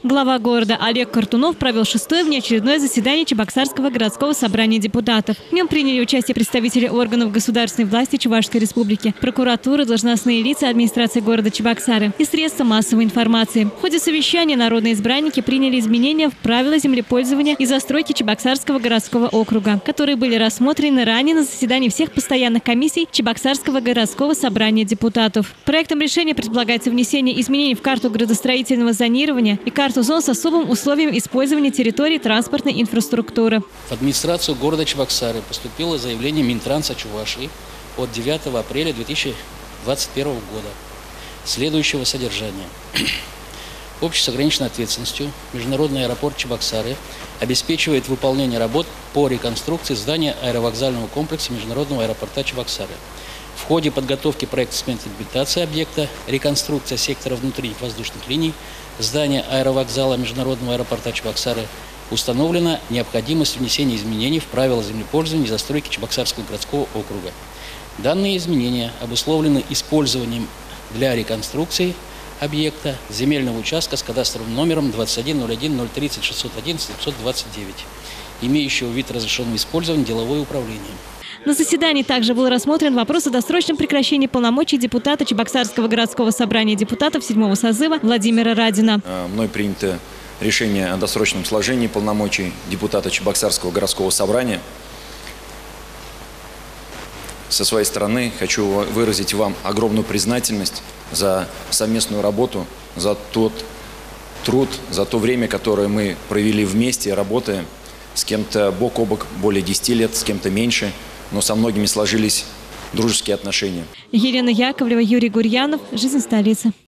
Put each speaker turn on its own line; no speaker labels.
Глава города Олег Картунов провел 6-е внеочередное заседание Чебоксарского городского собрания депутатов. В нем приняли участие представители органов государственной власти Чувашской республики, прокуратуры, должностные лица администрации города Чебоксары и средства массовой информации. В ходе совещания народные избранники приняли изменения в правила землепользования и застройки Чебоксарского городского округа, которые были рассмотрены ранее на заседании всех постоянных комиссий Чебоксарского городского собрания депутатов. Проектом решения предполагается внесение изменений в карту градостроительного зонирования и карту зон с особым условием использования территории транспортной инфраструктуры.
В администрацию города Чебоксары поступило заявление Минтранса Чувашии от 9 апреля 2021 года следующего содержания. Общество с ограниченной ответственностью Международный аэропорт Чебоксары обеспечивает выполнение работ по реконструкции здания аэровокзального комплекса Международного аэропорта Чебоксары. В ходе подготовки проекта сметообитации объекта реконструкция сектора внутренних воздушных линий здания аэровокзала Международного аэропорта Чебоксары установлена необходимость внесения изменений в правила землепользования и застройки Чебоксарского городского округа. Данные изменения обусловлены использованием для реконструкции объекта земельного участка с кадастровым номером 2101030611-529, имеющего вид разрешенного использования деловое управление.
На заседании также был рассмотрен вопрос о досрочном прекращении полномочий депутата Чебоксарского городского собрания депутатов 7-го созыва Владимира Радина.
Мной принято решение о досрочном сложении полномочий депутата Чебоксарского городского собрания. Со своей стороны хочу выразить вам огромную признательность за совместную работу, за тот труд, за то время, которое мы провели вместе, работая с кем-то бок о бок более 10 лет, с кем-то меньше, но со многими сложились дружеские отношения.
Елена Яковлева, Юрий Гурьянов. Жизнь столицы.